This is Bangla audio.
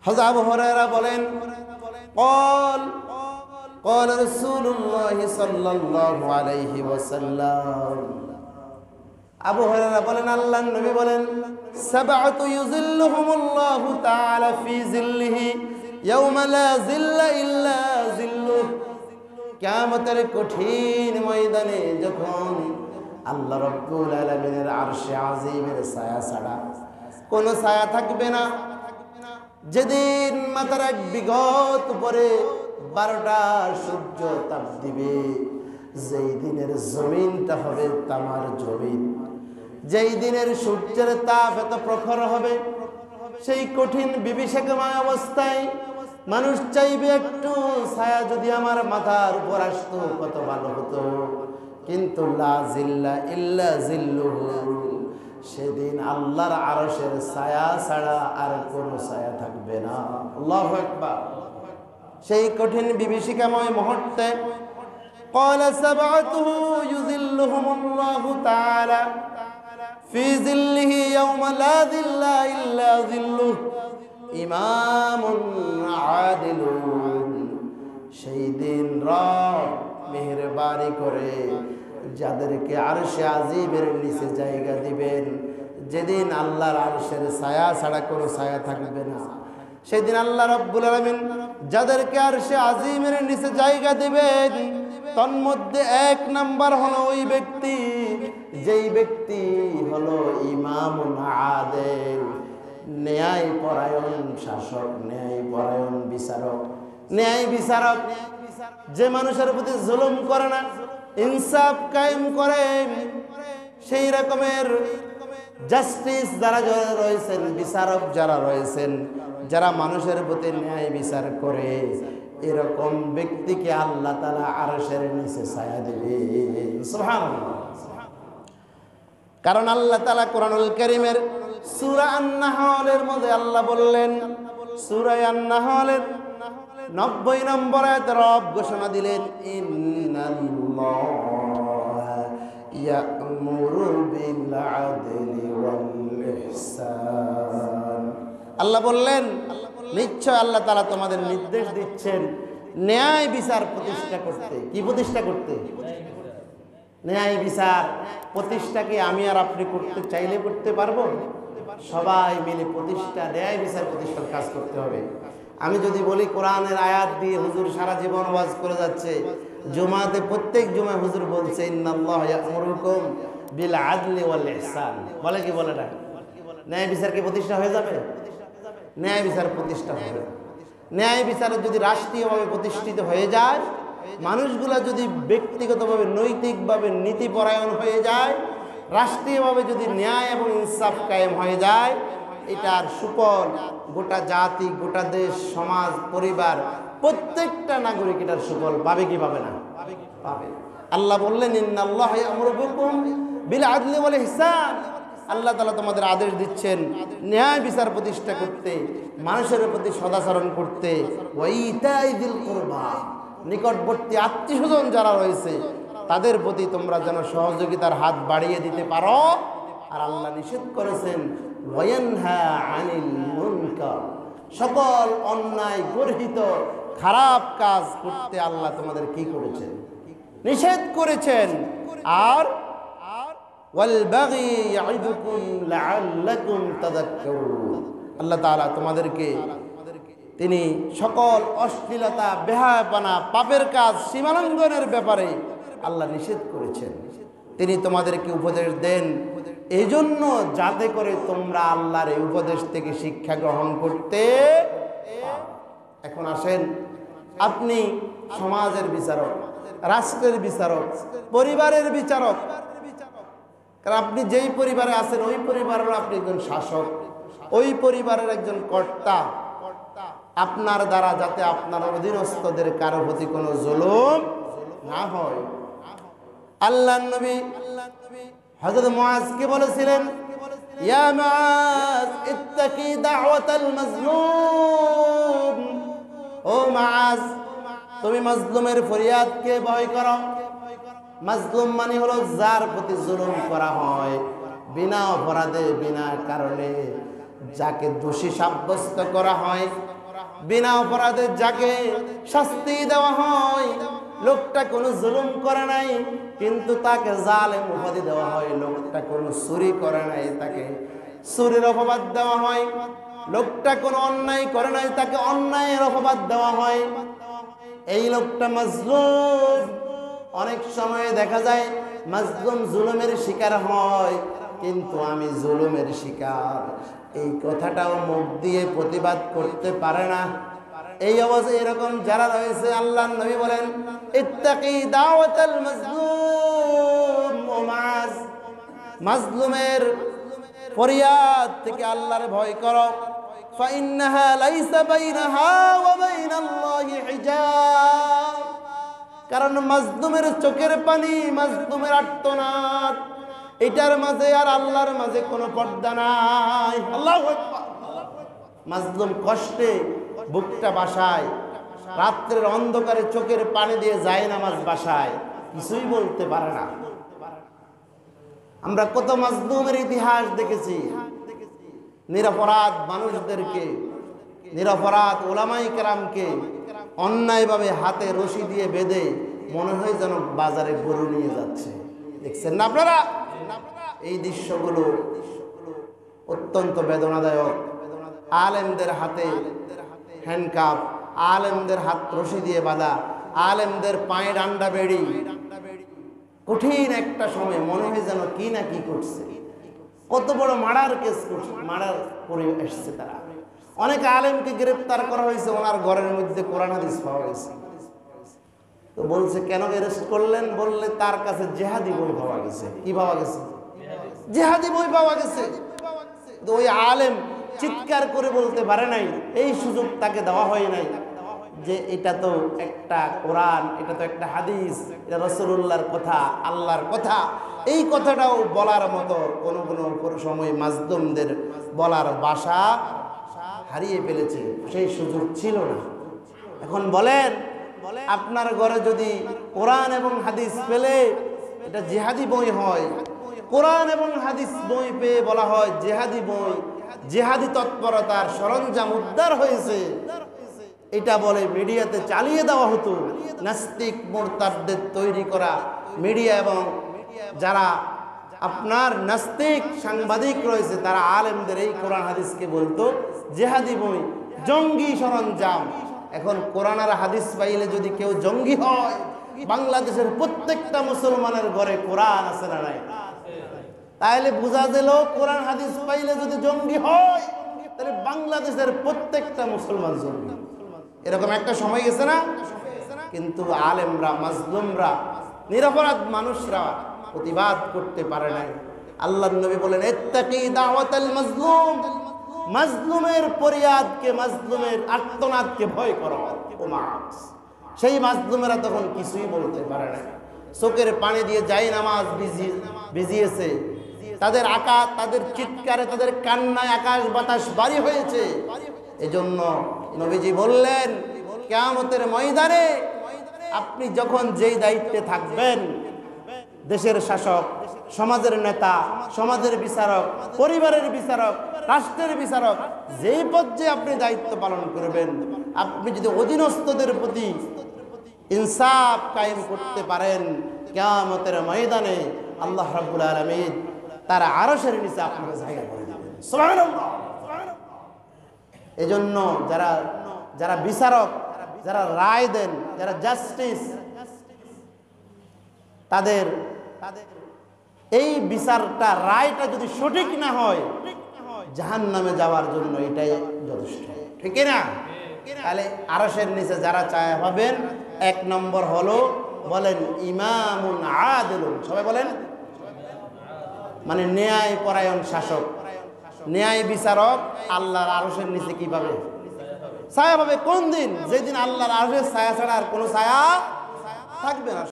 হযরত আবু হুরায়রা বলেন قال قال رسول الله صلى الله عليه وسلم আবু হুরায়রা বলেন আল্লাহর নবী বলেন সাবআতু ইউযিল্লুহুমুল্লাহু তাআলা ফি যিল্লিহি ইয়াওমা লা যিল্লা ইল্লা যিল্লুহ। কিয়ামতের কঠিন ময়দানে যখন আল্লাহ রাব্বুল আলামিনের আরশে আজিমের ছায়া ছাড়া কোনো ছায়া থাকবে না, যেদিন মাথার এক বিগত পরে 12টা সূর্য তাপ দিবে, যেই দিনের জমিনটা হবে তামার জমিন, যেই দিনের সূর্যের তাপ এত প্রখর হবে, সেই কঠিন বিভীষিকাময় অবস্থায় মানুষ চাইবে একটু ছায়া যদি আমার মাথার উপর আসতো কত ভালো হতো, কিন্তু লা জিল্লা ইল্লা জিল্লুহু, সেদিন আল্লাহর আরশের ছায়া ছাড়া আর কোনো ছায়া থাকবে না। আল্লাহু আকবার। সেই কঠিন বিভীষিকাময় মুহূর্তে قال سبعته يذلهم الله تعالى في ظله يوم لا ظل إلا ظله إمام عادل। সেই দিন রব মেহেরবানি করে যাদেরকে আরশে আজিমের নিচে জায়গা দিবেন, যেদিন আল্লাহর আরশের ছায়া ছাড়া কোনো ছায়া থাকবে না, সেদিন আল্লাহ রাব্বুল আলামিন যাদেরকে আরশে আজিমের নিচে জায়গা দিবেন, তন্মধ্যে 1 নাম্বার হলো ওই ব্যক্তি, যেই ব্যক্তি হলো ইমামুন আদিল, ন্যায় পরায়ণ শাসক, ন্যায় পরায়ণ বিচারক। ন্যায় বিচারক যে মানুষের প্রতি জুলুম করে না, ইনসাফ কায়েম করে, সেই রকমের জাস্টিস যারা রয়েছেন, বিচারক যারা রয়েছেন, যারা মানুষের প্রতি ন্যায় বিচার করে, এরকম ব্যক্তিকে আল্লাহ তাআলা আরশের নিচে ছায়া দিবেন। সুবহানাল্লাহ। কারণ আল্লাহ তাআলা কোরআনুল কারীমের সূরা আন-নাহলের মধ্যে আল্লাহ বললেন, সূরা আন-নাহলের 90 নম্বর আয়াতে রব ঘোষণা দিলেন, ইন্নাল্লাহা ইয়া'মুরু বিল আদলি ওয়াল ইহসান। আল্লাহ বললেন, নিশ্চয় আল্লাহ তাআলা তোমাদের নির্দেশ দিচ্ছেন ন্যায় বিচার প্রতিষ্ঠা করতে। কি প্রতিষ্ঠা করতে? ন্যায় বিচার প্রতিষ্ঠা কি আমি আর আপনি করতে চাইলে করতে পারবো? সবাই মিলে প্রতিষ্ঠা, ন্যায় বিচার প্রতিষ্ঠার কাজ করতে হবে। আমি যদি বলি কোরআনের আয়াত দিয়ে হুজুর সারা জীবন ওয়াজ করে যাচ্ছে, জুমাতে প্রত্যেক জুমায় হুজুর বলছে ইন্নাল্লাহা ইয়া'মুরুকুম বিল আদলি ওয়াল ইহসান, বলে কি বলে না? ন্যায় বিচার কি প্রতিষ্ঠা হয়ে যাবে? ন্যায় বিচার প্রতিষ্ঠা হবে। ন্যায় বিচার যদি রাষ্ট্রীয়ভাবে প্রতিষ্ঠিত হয়ে যায়, মানুষগুলা যদি ব্যক্তিগতভাবে নৈতিকভাবে নীতিপরায়ণ হয়ে যায়, রাষ্ট্রীয়ভাবে যদি ন্যায় এবং ইনসাফ কায়েম হয়ে যায়, এটার সুফল গোটা জাতি, গোটা দেশ, সমাজ, পরিবার, প্রত্যেকটা নাগরিক এটার সুফল পাবে কি পাবে না? পাবে। আল্লাহ বললেন ইন্নাল্লাহা ইয়া'মুরুকুম বিল আদলি ওয়াল ইহসান। আল্লাহ তাআলা তোমাদের আদেশ দিচ্ছেন ন্যায় বিচার প্রতিষ্ঠা করতে, মানুষের প্রতি সদাচরণ করতে, ওয়া ইতাই যিল কুরবা, নিকটবর্তী আত্মীয়স্বজন যারা রয়েছে তাদের প্রতি তোমরা যেন সহযোগিতার হাত বাড়িয়ে দিতে পারো। আর আল্লাহ নিষেধ করেছেন ওয়ায়ানহা আনিল মুনকার, সকল অন্যায় গর্হিত খারাপ কাজ করতে আল্লাহ তোমাদের কি করেছেন? নিষেধ করেছেন। আর ওয়াল বাগি ইয়াইদুকুম লাআল্লাকুম তাযাক্কারুন, আল্লাহ তাআলা তোমাদেরকে তিনি সকল অশ্লীলতা, বেহায়াপনা, পাপের কাজ, সীমালঙ্ঘনের ব্যাপারে আল্লাহ নিষেধ করেছেন। তিনি তোমাদেরকে উপদেশ দেন এই জন্য যাতে করে তোমরা আল্লাহর এই উপদেশ থেকে শিক্ষা গ্রহণ করতে। এখন আসেন, আপনি সমাজের বিচারক, রাষ্ট্রের বিচারক, পরিবারের বিচারক। কারণ আপনি যেই পরিবারে আছেন ওই পরিবারের আপনি একজন শাসক, ওই পরিবারের একজন কর্তা। আপনার দ্বারা যাতে আপনার অধীনস্থদের কারো প্রতি কোনো জুলুম না হয়। আল্লাহর নবী হযরত মুআজকে বলেছিলেন, ইয়া মুআজ ইত্তাকি দাওয়াতাল মাজলুম, ও মুআজ তুমি মাজলুমের ফরিয়াদকে ভয় করো। মাজলুম মানে হলো যার প্রতি জুলুম করা হয়, বিনা অপরাধে, বিনা কারণে যাকে দোষী সাব্যস্ত করা হয়, বিনা অপরাধে যাকে শাস্তি দেওয়া হয়, লোকটা কোনো জুলুম করে নাই কিন্তু তাকে জালেম উপাধি দেওয়া হয়, লোকটা কোনো চুরি করে নাই তাকে চুরির অপবাদ দেওয়া হয়, লোকটা কোনো অন্যায় করে নাই তাকে অন্যায়ের অপবাদ দেওয়া হয়। এই লোকটা মাজলুম। অনেক সময় দেখা যায় মাজলুম জুলুমের শিকার হয়, কিন্তু আমি জুলুমের শিকার, এই কথাটাও মুখ দিয়ে প্রতিবাদ করতে পারে না। এই অবস্থায় এরকম যারা রয়েছে, আল্লাহর নবী বলেন ইত্তাকি দাওয়াতাল মাজলুম, ও মাজলুমের ফরিয়াদ থেকে আল্লাহর ভয় করো। ফাইন্নাহা লাইসা বাইনাহা ওয়া বাইনাল্লাহি হিজাব, কারণ মাজলুমের চোখের পানি, মাজলুমের আর্তনাদ, এটার মাঝে আর আল্লাহর মাঝে কোনো পর্দা নাই। আল্লাহু আকবার। মাজলুম কষ্টে বুকটা বাসায়, রাত্রের অন্ধকারে চোখের পানি দিয়ে যায় নামাজ বাসায়, কিছুই বলতে পারে না। আমরা কত মাজলুমের ইতিহাস দেখেছি, নিরপরাধ মানুষদেরকে, নিরপরাধ ওলামায়ে কেরামকে অন্যায়ভাবে হাতে রশি দিয়ে বেঁধে মনে হয় যেন বাজারে গরু নিয়ে যাচ্ছে। দেখছেন না আপনারা? এই দৃশ্যগুলো অত্যন্ত বেদনাদায়ক। আলেমদের হাতে হ্যান্ডকাপ, আলেমদের হাত রশি দিয়ে বাঁধা, আলেমদের পায়ে ডান্ডা বেড়ি, কঠিন একটা সময় মনে হয় যেন কি না কি করছে। কত বড় মার্ডার কেস করছে, মার্ডার করে এসছে তারা। অনেক আলেমকে গ্রেফতার করা হয়েছে, ওনার ঘরের মধ্যে কোরআন হাদিস পাওয়া গেছে। তো বলছে কেন অ্যারেস্ট করলেন? বললে তার কাছে জেহাদি বই পাওয়া গেছে। কি পাওয়া গেছে? জেহাদি বই পাওয়া গেছে। তো ওই আলেম চিৎকার করে বলতে পারে নাই, এই সুযোগ তাকে দেওয়া হয় নাই যে এটা তো একটা কোরআন, এটা তো একটা হাদিস, এটা রাসূলুল্লাহর কথা, আল্লাহর কথা। এই কথাটাও বলার মতো কোনো কোনো সময় মাজলুমদের বলার ভাষা হারিয়ে ফেলেছে, সেই সুযোগ ছিল না। এখন বলেন, আপনার ঘরে যদি কোরআন এবং হাদিস পেলে এটা জিহাদি বই হয়, কোরআন এবং হাদিস বই পেয়ে বলা হয় জিহাদি বই, জিহাদি তৎপরতার সরঞ্জাম উদ্ধার হয়েছে, এটা বলে মিডিয়াতে চালিয়ে দেওয়া হতো। নাস্তিক মুরতাদদের তৈরি করা মিডিয়া এবং যারা আপনার নাস্তিক সাংবাদিক রয়েছে তারা আলেমদের এই কোরআন হাদিসকে বলতো জিহাদি বই, জঙ্গি সরঞ্জাম। এখন কোরআন আর হাদিস পাইলে যদি কেউ জঙ্গি হয়, বাংলাদেশের প্রত্যেকটা মুসলমানের ঘরে কোরআন আছে না নাই? তাহলে বোঝা গেল কোরআন হাদিস পাইলে যদি জঙ্গি হয়, তাহলে বাংলাদেশের প্রত্যেকটা মুসলমান জঙ্গি। এরকম একটা সময় গেছে না? কিন্তু আলেমরা, মাজলুমরা, নিরপরাধ মানুষরা প্রতিবাদ করতে পারে নাই। আল্লাহর নবী বলেন ইত্তাকি দাওয়াতাল মাজলুম, মাজলুমের ফরিয়াদকে, মাজলুমের আর্তনাদকে ভয় করো। সেই মাজলুমেরা তখন কিছুই বলতে পারে না, চোখের পানি দিয়ে যাই নামাজ ভিজিয়েছে, তাদের তাদের চিৎকারে, তাদের কান্নায় আকাশ বাতাস ভারী হয়েছে। এজন্য নবীজি বললেন কিয়ামতের ময়দানে আপনি যখন যেই দায়িত্বে থাকবেন, দেশের শাসক, সমাজের নেতা, সমাজের বিচারক, পরিবারের বিচারক, রাষ্ট্রের বিচারক, যেই পর্যায়ে আপনি দায়িত্ব পালন করবেন, আপনি যদি অধীনস্থদের প্রতি ইনসাফ কায়েম করতে পারেন, কিয়ামতের ময়দানে আল্লাহ রাব্বুল আলামিন তার আরশের নিচে আপনাকে জায়গা করে দেবেন। সুবহানাল্লাহ। এজন্য যারা বিচারক, যারা রায় দেন, যারা জাস্টিস, তাদের এই বিচারটা, রায়টা যদি সঠিক না হয়, জাহান্নামে যাওয়ার জন্য এটাই যথেষ্ট, ঠিক না? তাহলে আরশের নিচে যারা চায় হবেন, এক নম্বর হলো বলেন ইমামুন আদিলুন। সবাই বলেন, মানে ন্যায় পরায়ণ শাসক, ন্যায় বিচারক। আল্লাহর আরশের নিচে কি পাবে? ছায়া পাবে। কোন দিন? যেদিন আল্লাহর আরশের ছায়া ছাড়া আর কোনো ছায়া থাকবে না।